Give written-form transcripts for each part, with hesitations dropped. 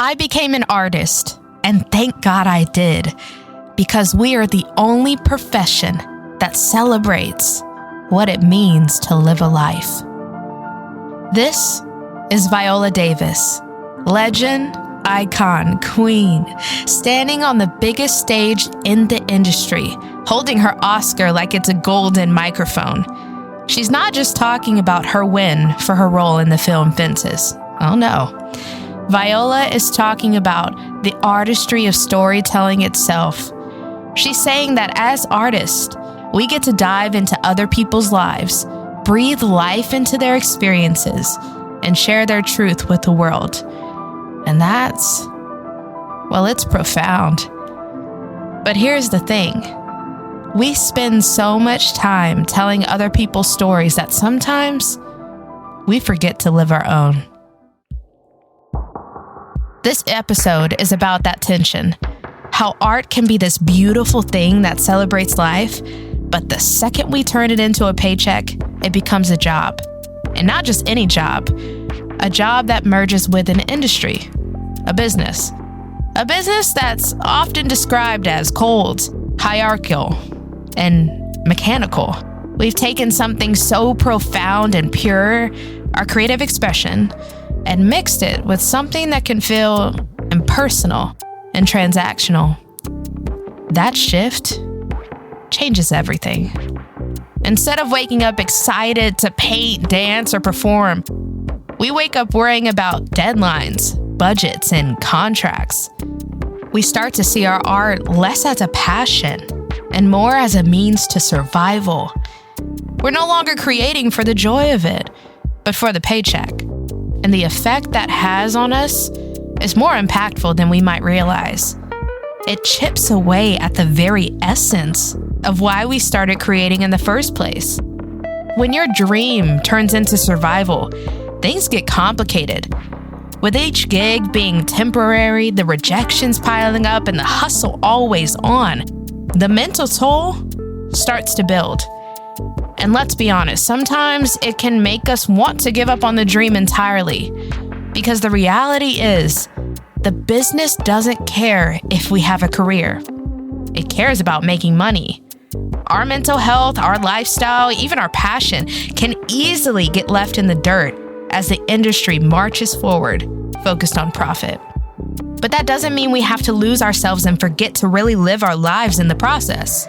I became an artist, and thank God I did, because we are the only profession that celebrates what it means to live a life. This is Viola Davis, legend, icon, queen, standing on the biggest stage in the industry, holding her Oscar like it's a golden microphone. She's not just talking about her win for her role in the film Fences. Oh no. Viola is talking about the artistry of storytelling itself. She's saying that as artists, we get to dive into other people's lives, breathe life into their experiences, and share their truth with the world. And that's, well, it's profound. But here's the thing. We spend so much time telling other people's stories that sometimes we forget to live our own. This episode is about that tension. How art can be this beautiful thing that celebrates life, but the second we turn it into a paycheck, it becomes a job. And not just any job. A job that merges with an industry. A business. A business that's often described as cold, hierarchical, and mechanical. We've taken something so profound and pure, our creative expression, and mixed it with something that can feel impersonal and transactional. That shift changes everything. Instead of waking up excited to paint, dance, or perform, we wake up worrying about deadlines, budgets, and contracts. We start to see our art less as a passion and more as a means to survival. We're no longer creating for the joy of it, but for the paycheck. And the effect that has on us is more impactful than we might realize. It chips away at the very essence of why we started creating in the first place. When your dream turns into survival, things get complicated. With each gig being temporary, the rejections piling up, and the hustle always on, the mental toll starts to build. And let's be honest, sometimes it can make us want to give up on the dream entirely. Because the reality is, the business doesn't care if we have a career. It cares about making money. Our mental health, our lifestyle, even our passion can easily get left in the dirt as the industry marches forward, focused on profit. But that doesn't mean we have to lose ourselves and forget to really live our lives in the process.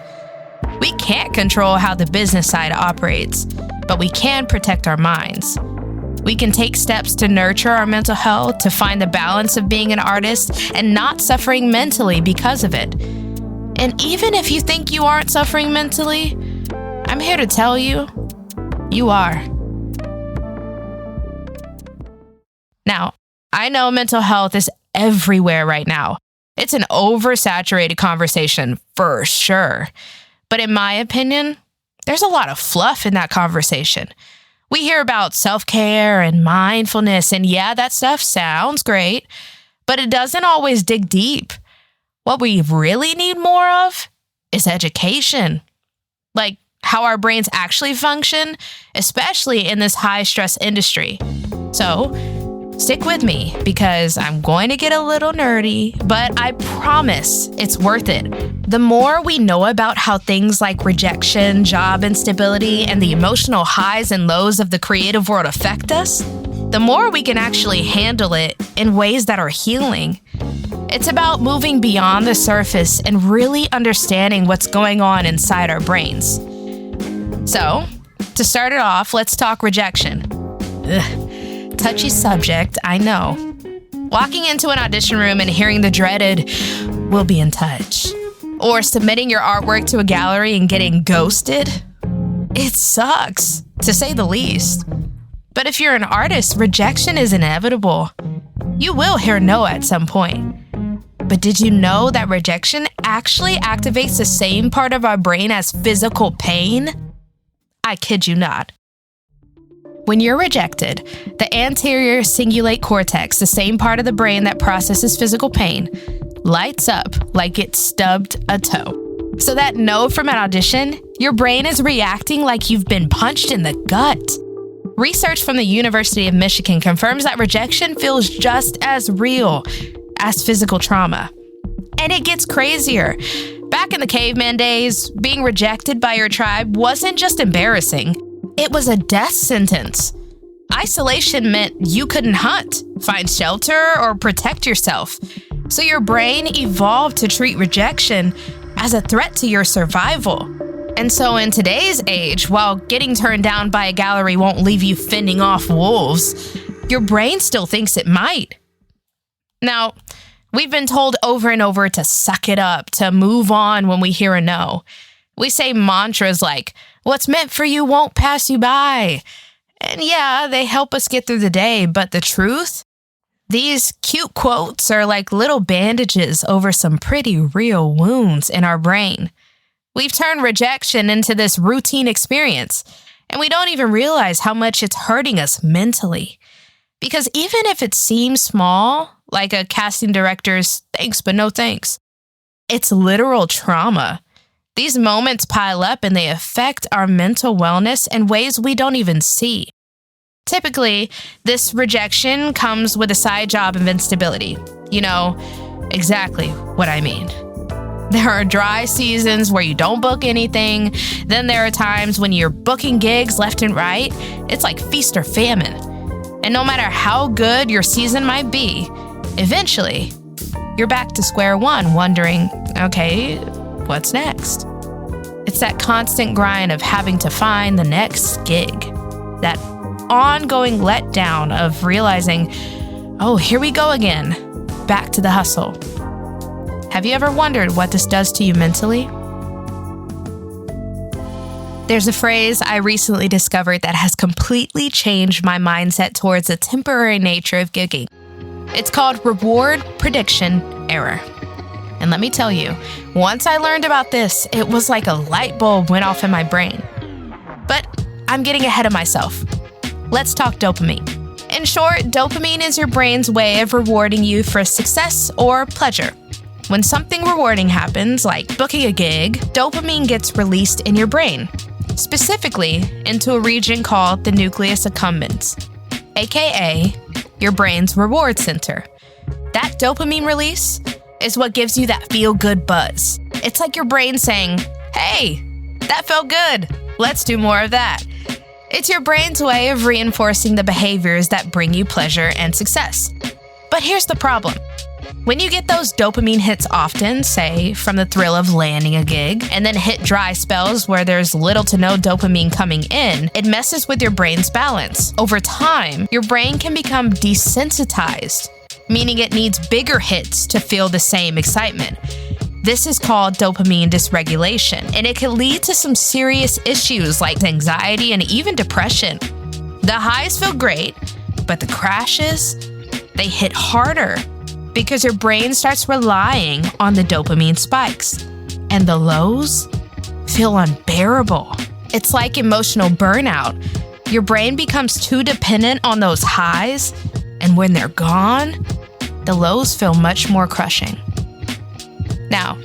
We can't control how the business side operates, but we can protect our minds. We can take steps to nurture our mental health, to find the balance of being an artist and not suffering mentally because of it. And even if you think you aren't suffering mentally, I'm here to tell you, you are. Now, I know mental health is everywhere right now. It's an oversaturated conversation for sure. But in my opinion, there's a lot of fluff in that conversation. We hear about self-care and mindfulness, and yeah, that stuff sounds great, but it doesn't always dig deep. What we really need more of is education. Like how our brains actually function, especially in this high-stress industry. So, stick with me because I'm going to get a little nerdy, but I promise it's worth it. The more we know about how things like rejection, job instability, and the emotional highs and lows of the creative world affect us, the more we can actually handle it in ways that are healing. It's about moving beyond the surface and really understanding what's going on inside our brains. So, to start it off, let's talk rejection. Touchy subject, I know. Walking into an audition room and hearing the dreaded, "We'll be in touch," or submitting your artwork to a gallery and getting ghosted, it sucks, to say the least. But if you're an artist, rejection is inevitable. You will hear no at some point. But did you know that rejection actually activates the same part of our brain as physical pain? I kid you not. When you're rejected, the anterior cingulate cortex, the same part of the brain that processes physical pain, lights up like it stubbed a toe. So that no from an audition, your brain is reacting like you've been punched in the gut. Research from the University of Michigan confirms that rejection feels just as real. as physical trauma. And it gets crazier. Back in the caveman days, being rejected by your tribe wasn't just embarrassing. It was a death sentence. Isolation meant you couldn't hunt, find shelter, or protect yourself. So your brain evolved to treat rejection as a threat to your survival. And so in today's age, while getting turned down by a gallery won't leave you fending off wolves, your brain still thinks it might. Now, we've been told over and over to suck it up, to move on when we hear a no. We say mantras like, "What's meant for you won't pass you by." And yeah, they help us get through the day, but the truth? These cute quotes are like little bandages over some pretty real wounds in our brain. We've turned rejection into this routine experience, and we don't even realize how much it's hurting us mentally. Because even if it seems small, like a casting director's "thanks but no thanks," it's literal trauma. These moments pile up and they affect our mental wellness in ways we don't even see. Typically, this rejection comes with a side job of instability. You know exactly what I mean. There are dry seasons where you don't book anything. Then there are times when you're booking gigs left and right. It's like feast or famine. And no matter how good your season might be, eventually, you're back to square one wondering, okay, what's next? It's that constant grind of having to find the next gig. That ongoing letdown of realizing, oh, here we go again, back to the hustle. Have you ever wondered what this does to you mentally? There's a phrase I recently discovered that has completely changed my mindset towards the temporary nature of gigging. It's called reward prediction error. And let me tell you, once I learned about this, it was like a light bulb went off in my brain. But I'm getting ahead of myself. Let's talk dopamine. In short, dopamine is your brain's way of rewarding you for success or pleasure. When something rewarding happens, like booking a gig, dopamine gets released in your brain, specifically into a region called the nucleus accumbens, aka your brain's reward center. That dopamine release is what gives you that feel-good buzz. It's like your brain saying, "Hey, that felt good. Let's do more of that." It's your brain's way of reinforcing the behaviors that bring you pleasure and success. But here's the problem. When you get those dopamine hits often, say from the thrill of landing a gig, and then hit dry spells where there's little to no dopamine coming in, it messes with your brain's balance. Over time, your brain can become desensitized, meaning it needs bigger hits to feel the same excitement. This is called dopamine dysregulation, and it can lead to some serious issues like anxiety and even depression. The highs feel great, but the crashes, they hit harder because your brain starts relying on the dopamine spikes, and the lows feel unbearable. It's like emotional burnout. Your brain becomes too dependent on those highs, and when they're gone, the lows feel much more crushing. Now,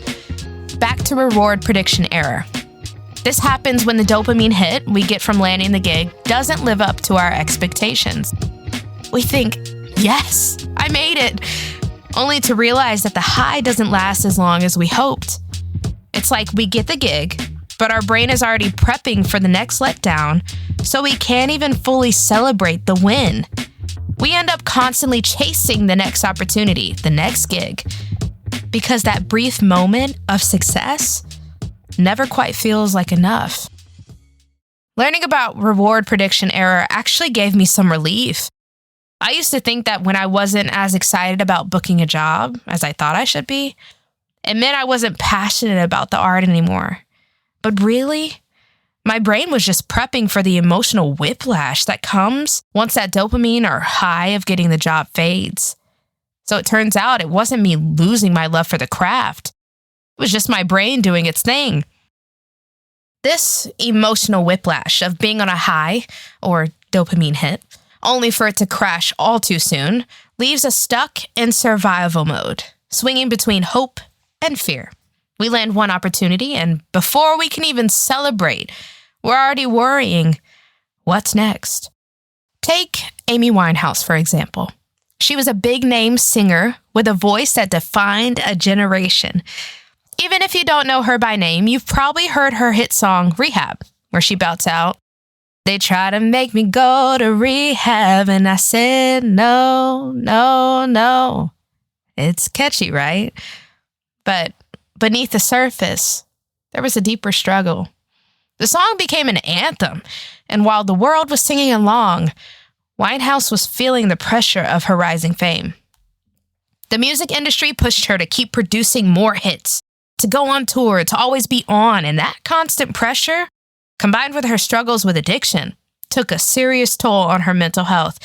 back to reward prediction error. This happens when the dopamine hit we get from landing the gig doesn't live up to our expectations. We think, yes, I made it, only to realize that the high doesn't last as long as we hoped. It's like we get the gig, but our brain is already prepping for the next letdown, so we can't even fully celebrate the win. We end up constantly chasing the next opportunity, the next gig, because that brief moment of success never quite feels like enough. Learning about reward prediction error actually gave me some relief. I used to think that when I wasn't as excited about booking a job as I thought I should be, it meant I wasn't passionate about the art anymore. But really, my brain was just prepping for the emotional whiplash that comes once that dopamine or high of getting the job fades. So it turns out it wasn't me losing my love for the craft. It was just my brain doing its thing. This emotional whiplash of being on a high, or dopamine hit, only for it to crash all too soon, leaves us stuck in survival mode, swinging between hope and fear. We land one opportunity, and before we can even celebrate, we're already worrying, what's next? Take Amy Winehouse, for example. She was a big-name singer with a voice that defined a generation. Even if you don't know her by name, you've probably heard her hit song, Rehab, where she belts out, "They try to make me go to rehab, and I said no, no, no." It's catchy, right? But beneath the surface, there was a deeper struggle. The song became an anthem, and while the world was singing along, Winehouse was feeling the pressure of her rising fame. The music industry pushed her to keep producing more hits, to go on tour, to always be on, and that constant pressure, combined with her struggles with addiction, took a serious toll on her mental health,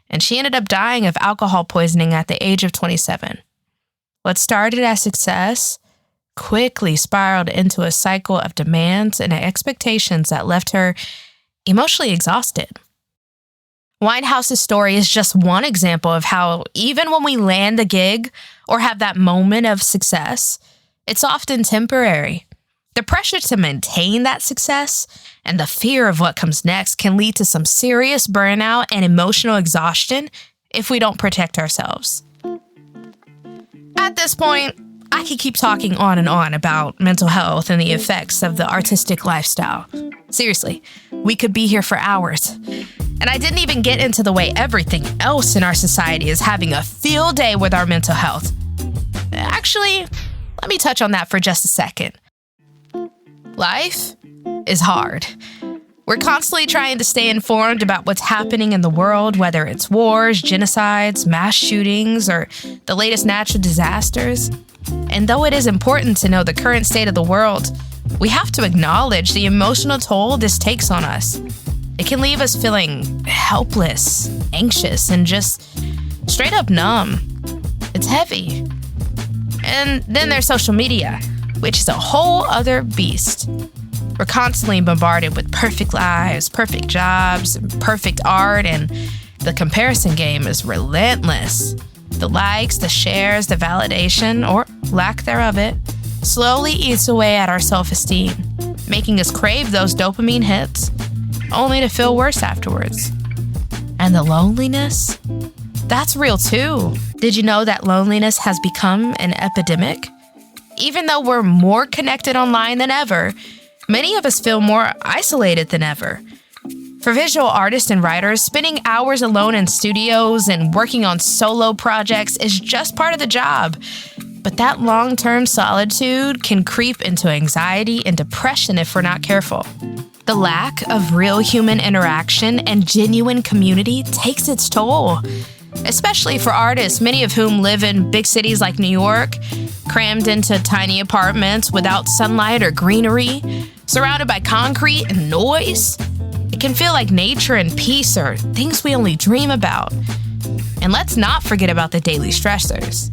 and she ended up dying of alcohol poisoning at the age of 27. What started as success quickly spiraled into a cycle of demands and expectations that left her emotionally exhausted. Winehouse's story is just one example of how even when we land the gig or have that moment of success, it's often temporary. The pressure to maintain that success and the fear of what comes next can lead to some serious burnout and emotional exhaustion if we don't protect ourselves. At this point, I could keep talking on and on about mental health and the effects of the artistic lifestyle. Seriously, we could be here for hours. And I didn't even get into the way everything else in our society is having a field day with our mental health. Actually, let me touch on that for just a second. Life is hard. We're constantly trying to stay informed about what's happening in the world, whether it's wars, genocides, mass shootings, or the latest natural disasters. And though it is important to know the current state of the world, we have to acknowledge the emotional toll this takes on us. It can leave us feeling helpless, anxious, and just straight up numb. It's heavy. And then there's social media, which is a whole other beast. We're constantly bombarded with perfect lives, perfect jobs, perfect art, and the comparison game is relentless. The likes, the shares, the validation, or lack thereof it, slowly eats away at our self-esteem, making us crave those dopamine hits, only to feel worse afterwards. And the loneliness? That's real too. Did you know that loneliness has become an epidemic? Even though we're more connected online than ever, many of us feel more isolated than ever. For visual artists and writers, spending hours alone in studios and working on solo projects is just part of the job. But that long-term solitude can creep into anxiety and depression if we're not careful. The lack of real human interaction and genuine community takes its toll, especially for artists, many of whom live in big cities like New York, crammed into tiny apartments without sunlight or greenery, surrounded by concrete and noise. It can feel like nature and peace are things we only dream about. And let's not forget about the daily stressors.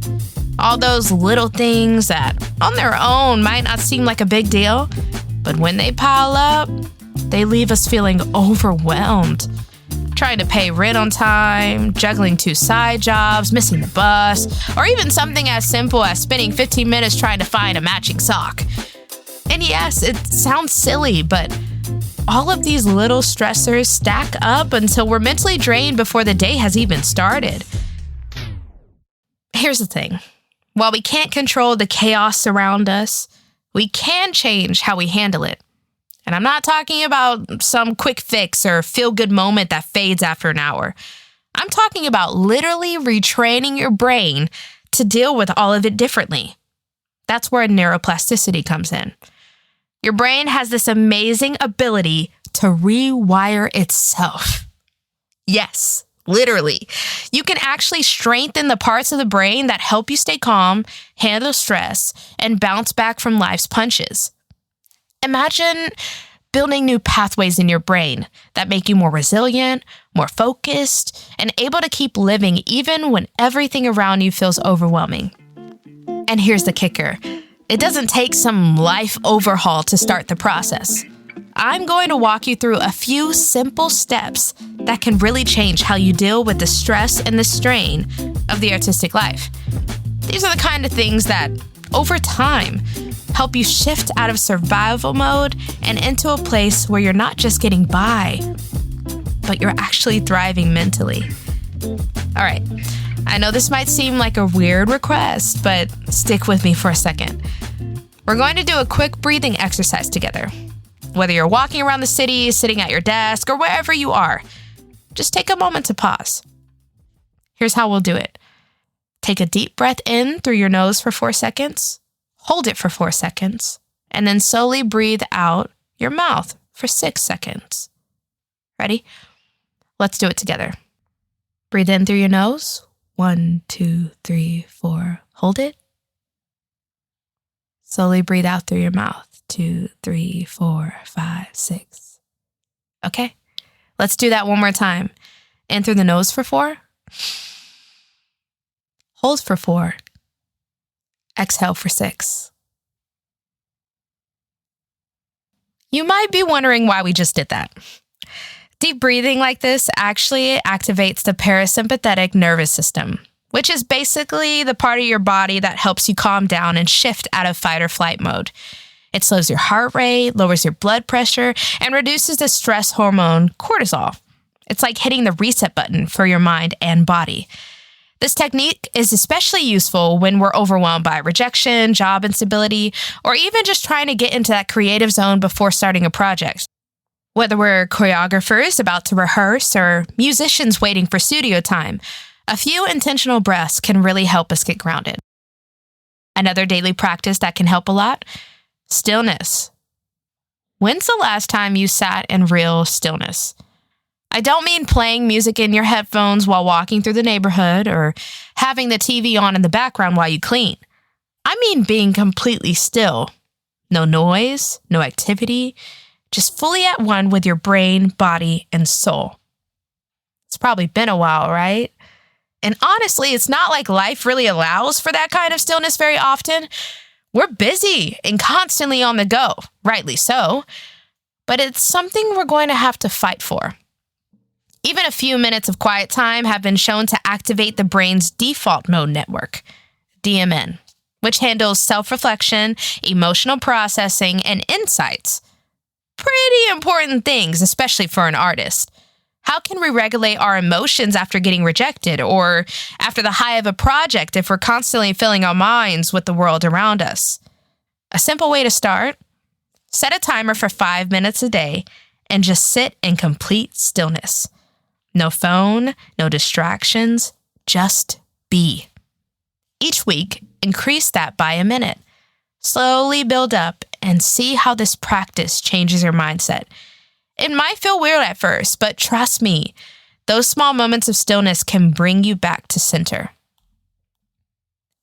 All those little things that on their own might not seem like a big deal, but when they pile up, they leave us feeling overwhelmed. Trying to pay rent on time, juggling 2 side jobs, missing the bus, or even something as simple as spending 15 minutes trying to find a matching sock. And yes, it sounds silly, but all of these little stressors stack up until we're mentally drained before the day has even started. Here's the thing. While we can't control the chaos around us, we can change how we handle it. And I'm not talking about some quick fix or feel-good moment that fades after an hour. I'm talking about literally retraining your brain to deal with all of it differently. That's where neuroplasticity comes in. Your brain has this amazing ability to rewire itself. Yes, literally. You can actually strengthen the parts of the brain that help you stay calm, handle stress, and bounce back from life's punches. Imagine building new pathways in your brain that make you more resilient, more focused, and able to keep living even when everything around you feels overwhelming. And here's the kicker. It doesn't take some life overhaul to start the process. I'm going to walk you through a few simple steps that can really change how you deal with the stress and the strain of the artistic life. These are the kind of things that, over time, help you shift out of survival mode and into a place where you're not just getting by, but you're actually thriving mentally. All right, I know this might seem like a weird request, but stick with me for a second. We're going to do a quick breathing exercise together. Whether you're walking around the city, sitting at your desk, or wherever you are, just take a moment to pause. Here's how we'll do it. Take a deep breath in through your nose for 4 seconds, hold it for 4 seconds, and then slowly breathe out your mouth for 6 seconds. Ready? Let's do it together. Breathe in through your nose. 1, 2, 3, 4. Hold it. Slowly breathe out through your mouth. 2, 3, 4, 5, 6. Okay, let's do that one more time. In through the nose for 4. Hold for 4. Exhale for 6. You might be wondering why we just did that. Deep breathing like this actually activates the parasympathetic nervous system, which is basically the part of your body that helps you calm down and shift out of fight or flight mode. It slows your heart rate, lowers your blood pressure, and reduces the stress hormone cortisol. It's like hitting the reset button for your mind and body. This technique is especially useful when we're overwhelmed by rejection, job instability, or even just trying to get into that creative zone before starting a project. Whether we're choreographers about to rehearse or musicians waiting for studio time, a few intentional breaths can really help us get grounded. Another daily practice that can help a lot: stillness. When's the last time you sat in real stillness? I don't mean playing music in your headphones while walking through the neighborhood or having the TV on in the background while you clean. I mean being completely still. No noise, no activity, just fully at one with your brain, body, and soul. It's probably been a while, right? And honestly, it's not like life really allows for that kind of stillness very often. We're busy and constantly on the go, rightly so, but it's something we're going to have to fight for. Even a few minutes of quiet time have been shown to activate the brain's default mode network, DMN, which handles self-reflection, emotional processing, and insights. Pretty important things, especially for an artist. How can we regulate our emotions after getting rejected or after the high of a project if we're constantly filling our minds with the world around us? A simple way to start: set a timer for 5 minutes a day and just sit in complete stillness. No phone, no distractions, just be. Each week, increase that by a minute. Slowly build up and see how this practice changes your mindset. It might feel weird at first, but trust me, those small moments of stillness can bring you back to center.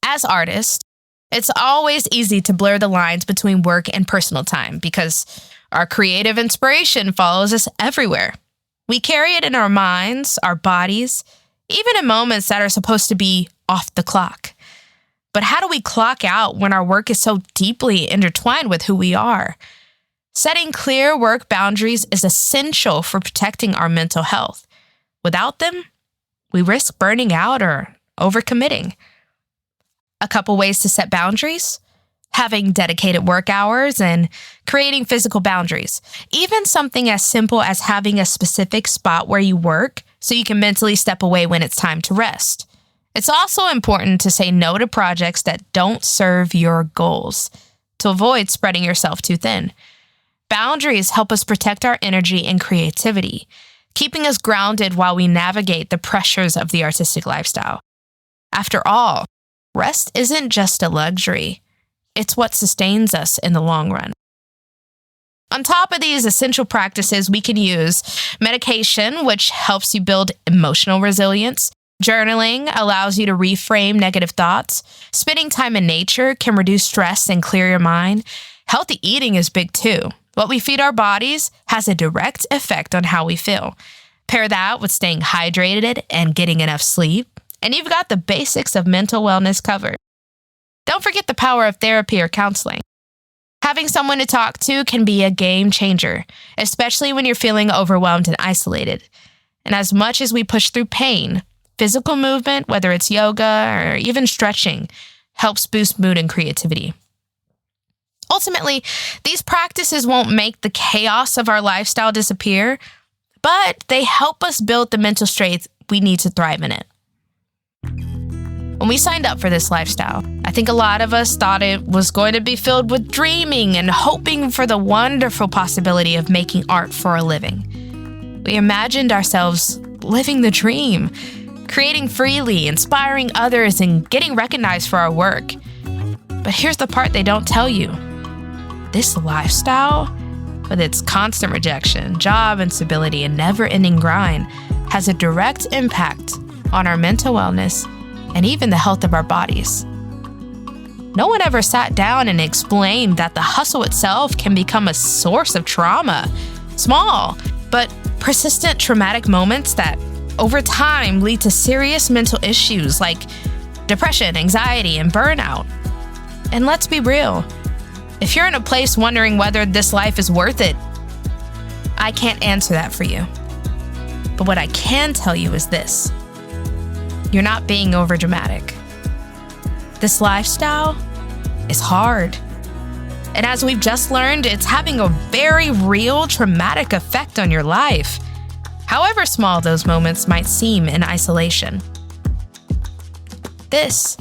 As artists, it's always easy to blur the lines between work and personal time because our creative inspiration follows us everywhere. We carry it in our minds, our bodies, even in moments that are supposed to be off the clock. But how do we clock out when our work is so deeply intertwined with who we are? Setting clear work boundaries is essential for protecting our mental health. Without them, we risk burning out or overcommitting. A couple ways to set boundaries: having dedicated work hours and creating physical boundaries. Even something as simple as having a specific spot where you work so you can mentally step away when it's time to rest. It's also important to say no to projects that don't serve your goals to avoid spreading yourself too thin. Boundaries help us protect our energy and creativity, keeping us grounded while we navigate the pressures of the artistic lifestyle. After all, rest isn't just a luxury. It's what sustains us in the long run. On top of these essential practices, we can use meditation, which helps you build emotional resilience. Journaling allows you to reframe negative thoughts. Spending time in nature can reduce stress and clear your mind. Healthy eating is big too. What we feed our bodies has a direct effect on how we feel. Pair that with staying hydrated and getting enough sleep, and you've got the basics of mental wellness covered. Don't forget the power of therapy or counseling. Having someone to talk to can be a game changer, especially when you're feeling overwhelmed and isolated. And as much as we push through pain, physical movement, whether it's yoga or even stretching, helps boost mood and creativity. Ultimately, these practices won't make the chaos of our lifestyle disappear, but they help us build the mental strength we need to thrive in it. When we signed up for this lifestyle, I think a lot of us thought it was going to be filled with dreaming and hoping for the wonderful possibility of making art for a living. We imagined ourselves living the dream, creating freely, inspiring others, and getting recognized for our work. But here's the part they don't tell you. This lifestyle, with its constant rejection, job instability, and never-ending grind, has a direct impact on our mental wellness and even the health of our bodies. No one ever sat down and explained that the hustle itself can become a source of trauma. Small, but persistent traumatic moments that over time lead to serious mental issues like depression, anxiety, and burnout. And let's be real, if you're in a place wondering whether this life is worth it, I can't answer that for you. But what I can tell you is this: you're not being overdramatic. This lifestyle is hard. And as we've just learned, it's having a very real traumatic effect on your life, however small those moments might seem in isolation. This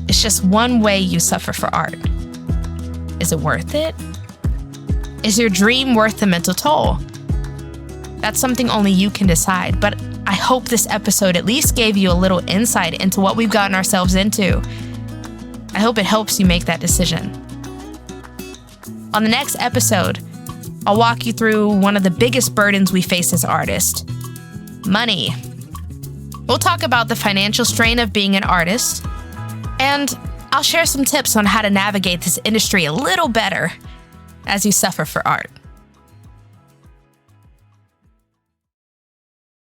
is just one way you suffer for art. Is it worth it? Is your dream worth the mental toll? That's something only you can decide, but I hope this episode at least gave you a little insight into what we've gotten ourselves into. I hope it helps you make that decision. On the next episode, I'll walk you through one of the biggest burdens we face as artists: money. We'll talk about the financial strain of being an artist, and I'll share some tips on how to navigate this industry a little better as you suffer for art.